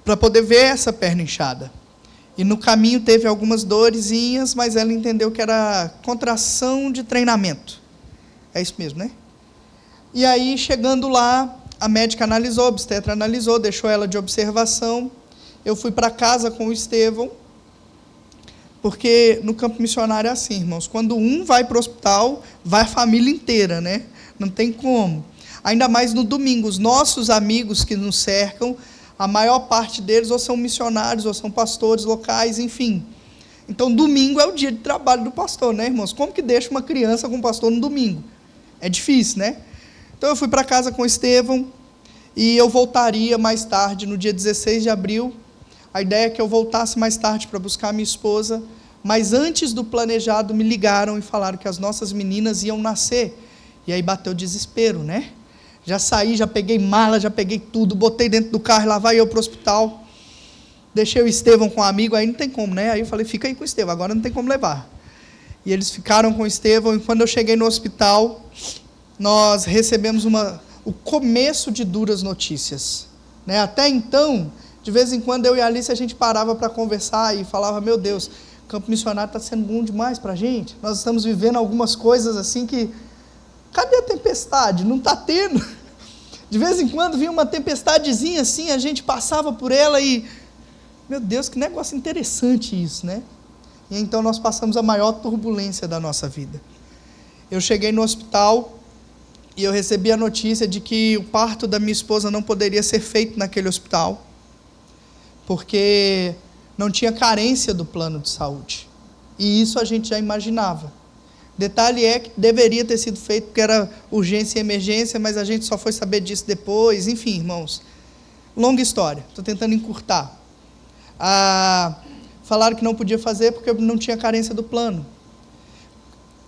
para poder ver essa perna inchada. E no caminho teve algumas dorezinhas, mas ela entendeu que era contração de treinamento. É isso mesmo, né? E aí, chegando lá, a médica analisou, a obstetra analisou, deixou ela de observação. Eu fui para casa com o Estevão, porque no campo missionário é assim, irmãos, quando um vai para o hospital, vai a família inteira, né? Não tem como. Ainda mais no domingo, os nossos amigos que nos cercam, a maior parte deles ou são missionários, ou são pastores locais, enfim. Então, domingo é o dia de trabalho do pastor, né, irmãos? Como que deixa uma criança com um pastor no domingo? É difícil, né? Então, eu fui para casa com o Estevão, e eu voltaria mais tarde, no dia 16 de abril. A ideia é que eu voltasse mais tarde para buscar minha esposa, mas antes do planejado, me ligaram e falaram que as nossas meninas iam nascer. E aí bateu o desespero, né? Já saí, já peguei mala, já peguei tudo, botei dentro do carro, lá vai eu para o hospital. Deixei o Estevão com um amigo, aí não tem como, né? Aí eu falei, fica aí com o Estevão, agora não tem como levar. E eles ficaram com o Estevão, e quando eu cheguei no hospital, nós recebemos o começo de duras notícias, né? Até então, de vez em quando eu e a Alice, a gente parava para conversar e falava, meu Deus, o campo missionário está sendo bom demais para a gente, nós estamos vivendo algumas coisas assim que, cadê a tempestade? Não está tendo. De vez em quando vinha uma tempestadezinha assim, a gente passava por ela e, meu Deus, que negócio interessante isso, né? E então nós passamos a maior turbulência da nossa vida. Eu cheguei no hospital e eu recebi a notícia de que o parto da minha esposa não poderia ser feito naquele hospital, porque não tinha carência do plano de saúde. E isso a gente já imaginava. Detalhe é que deveria ter sido feito porque era urgência e emergência, mas a gente só foi saber disso depois. Enfim, irmãos, longa história, estou tentando encurtar. Falaram que não podia fazer porque não tinha carência do plano.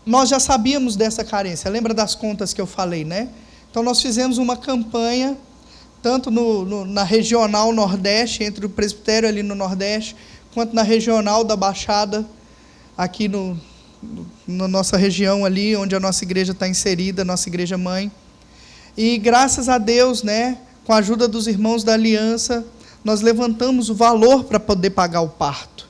Nós já sabíamos dessa carência, lembra das contas que eu falei, né? Então nós fizemos uma campanha, tanto na regional Nordeste, entre o presbitério ali no Nordeste, quanto na regional da Baixada, aqui na nossa região ali, onde a nossa igreja está inserida, a nossa igreja mãe. E graças a Deus, né, com a ajuda dos irmãos da aliança, nós levantamos o valor para poder pagar o parto.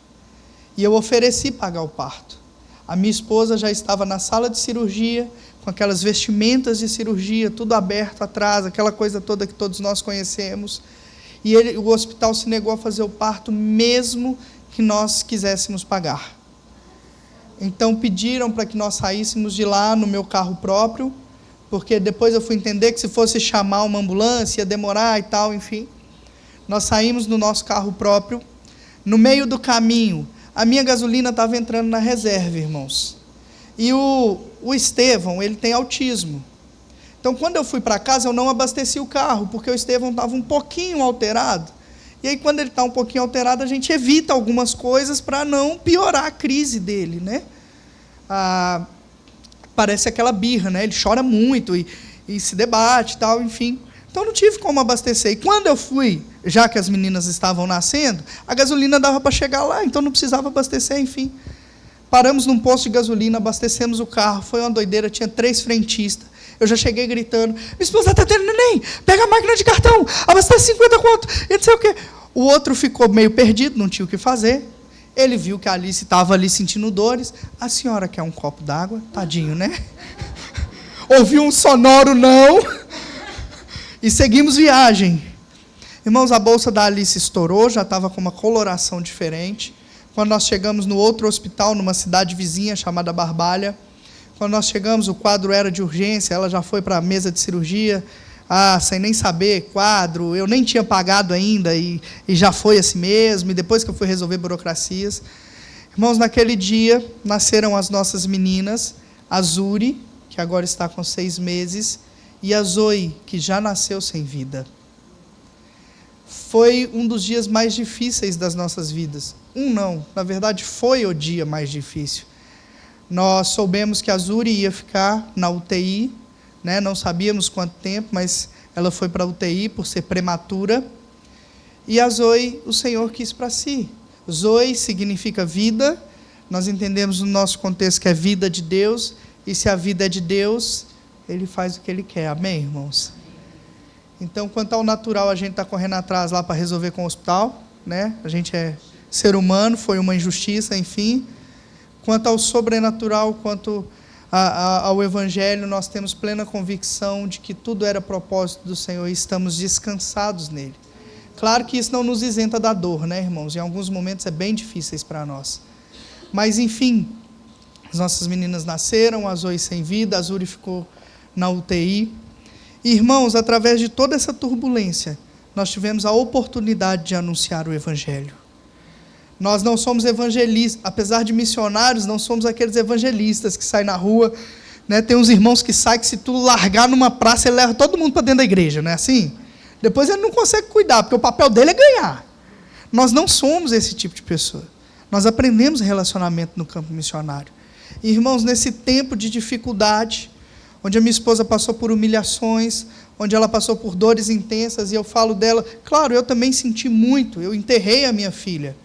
E eu ofereci pagar o parto. A minha esposa já estava na sala de cirurgia, com aquelas vestimentas de cirurgia, tudo aberto atrás, aquela coisa toda que todos nós conhecemos. E o hospital se negou a fazer o parto, mesmo que nós quiséssemos pagar. Então pediram para que nós saíssemos de lá no meu carro próprio, porque depois eu fui entender que se fosse chamar uma ambulância ia demorar e tal, enfim. Nós saímos no nosso carro próprio. No meio do caminho, a minha gasolina estava entrando na reserva, irmãos. E o Estevão, ele tem autismo. Então, quando eu fui para casa, eu não abasteci o carro, porque o Estevão estava um pouquinho alterado. E aí, quando ele está um pouquinho alterado, a gente evita algumas coisas para não piorar a crise dele, né? Parece aquela birra, né? Ele chora muito e se debate e tal, enfim. Então, não tive como abastecer. E quando eu fui, já que as meninas estavam nascendo, a gasolina dava para chegar lá, então não precisava abastecer, enfim. Paramos num posto de gasolina, abastecemos o carro, foi uma doideira, tinha 3 frentistas. Eu já cheguei gritando, minha esposa está tendo neném, pega a máquina de cartão, abastece 50 conto, e não sei o quê. O outro ficou meio perdido, não tinha o que fazer. Ele viu que a Alice estava ali sentindo dores. A senhora quer um copo d'água? Tadinho, né? Ouviu um sonoro não. E seguimos viagem. Irmãos, a bolsa da Alice estourou, já estava com uma coloração diferente. Quando nós chegamos no outro hospital, numa cidade vizinha chamada Barbalha, quando nós chegamos, o quadro era de urgência, ela já foi para a mesa de cirurgia, sem nem saber, quadro, eu nem tinha pagado ainda, e já foi assim mesmo, e depois que eu fui resolver burocracias. Irmãos, naquele dia, nasceram as nossas meninas, a Zuri, que agora está com 6 meses, e a Zoe, que já nasceu sem vida. foi um dos dias mais difíceis das nossas vidas. Não, na verdade foi o dia mais difícil. Nós soubemos que a Zuri ia ficar na UTI, né? Não sabíamos quanto tempo, mas ela foi para a UTI por ser prematura. E a Zoe, o Senhor quis para si. Zoe significa vida, nós entendemos no nosso contexto que é vida de Deus, e se a vida é de Deus, Ele faz o que Ele quer, amém, irmãos? Então, quanto ao natural, a gente está correndo atrás lá para resolver com o hospital, né? A gente é ser humano, foi uma injustiça, enfim. Quanto ao sobrenatural, quanto ao Evangelho, nós temos plena convicção de que tudo era propósito do Senhor e estamos descansados nele. Claro que isso não nos isenta da dor, né, irmãos? Em alguns momentos é bem difíceis para nós. Mas, enfim, as nossas meninas nasceram, a Zoe sem vida, a Zuri ficou na UTI. Irmãos, através de toda essa turbulência, nós tivemos a oportunidade de anunciar o Evangelho. Nós não somos evangelistas, apesar de missionários, não somos aqueles evangelistas que saem na rua, né? Tem uns irmãos que saem que se tu largar numa praça, ele leva todo mundo para dentro da igreja, não é assim? Depois ele não consegue cuidar, porque o papel dele é ganhar. Nós não somos esse tipo de pessoa. Nós aprendemos relacionamento no campo missionário. E, irmãos, nesse tempo de dificuldade, onde a minha esposa passou por humilhações, onde ela passou por dores intensas, e eu falo dela, claro, eu também senti muito, eu enterrei a minha filha,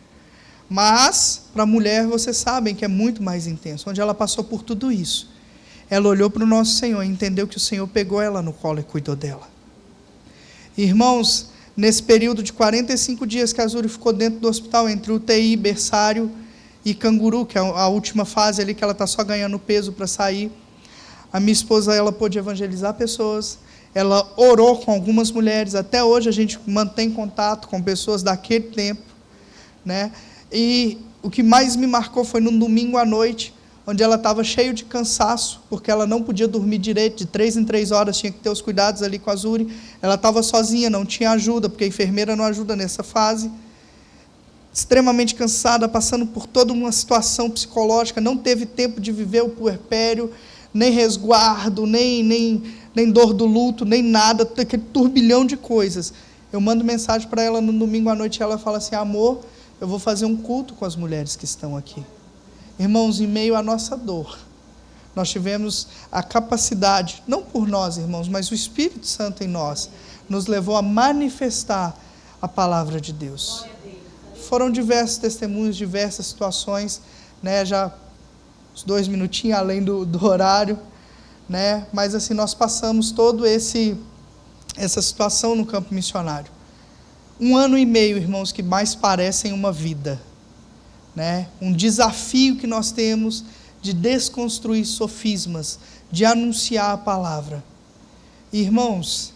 mas, para a mulher, vocês sabem que é muito mais intenso, onde ela passou por tudo isso, ela olhou para o nosso Senhor e entendeu que o Senhor pegou ela no colo e cuidou dela. Irmãos, nesse período de 45 dias que a Zuri ficou dentro do hospital, entre UTI, berçário e canguru, que é a última fase ali, que ela está só ganhando peso para sair, a minha esposa, ela pôde evangelizar pessoas, ela orou com algumas mulheres, até hoje a gente mantém contato com pessoas daquele tempo, né? E o que mais me marcou foi num domingo à noite, onde ela estava cheia de cansaço, porque ela não podia dormir direito, de 3 em 3 horas, tinha que ter os cuidados ali com a Zuri, ela estava sozinha, não tinha ajuda, porque a enfermeira não ajuda nessa fase, extremamente cansada, passando por toda uma situação psicológica, não teve tempo de viver o puerpério, nem resguardo, nem dor do luto, nem nada, aquele turbilhão de coisas. Eu mando mensagem para ela no domingo à noite e ela fala assim, amor, eu vou fazer um culto com as mulheres que estão aqui. Irmãos, em meio à nossa dor, nós tivemos a capacidade, não por nós, irmãos, mas o Espírito Santo em nós, nos levou a manifestar a palavra de Deus. Foram diversos testemunhos, diversas situações, né, já uns 2 minutinhos além do horário, né? Mas assim, nós passamos toda essa situação no campo missionário. 1 ano e meio, irmãos, que mais parecem uma vida, né? Um desafio que nós temos de desconstruir sofismas, de anunciar a palavra. Irmãos,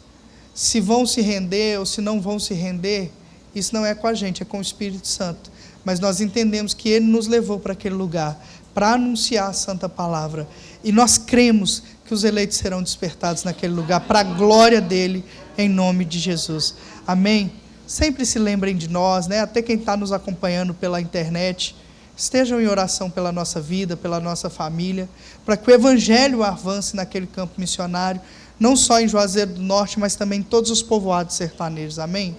se vão se render ou se não vão se render, isso não é com a gente, é com o Espírito Santo. Mas nós entendemos que Ele nos levou para aquele lugar, para anunciar a santa palavra. E nós cremos que os eleitos serão despertados naquele lugar, para a glória dEle, em nome de Jesus. Amém? Sempre se lembrem de nós, né? Até quem está nos acompanhando pela internet, estejam em oração pela nossa vida, pela nossa família, para que o Evangelho avance naquele campo missionário, não só em Juazeiro do Norte, mas também em todos os povoados sertanejos. Amém?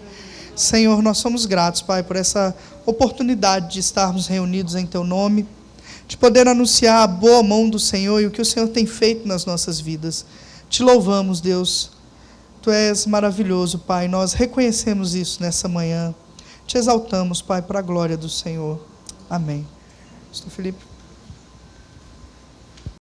Senhor, nós somos gratos, Pai, por essa oportunidade de estarmos reunidos em Teu nome, de poder anunciar a boa mão do Senhor e o que o Senhor tem feito nas nossas vidas. Te louvamos, Deus. Tu és maravilhoso, Pai. Nós reconhecemos isso nessa manhã. Te exaltamos, Pai, para a glória do Senhor. Amém. Pastor Felipe.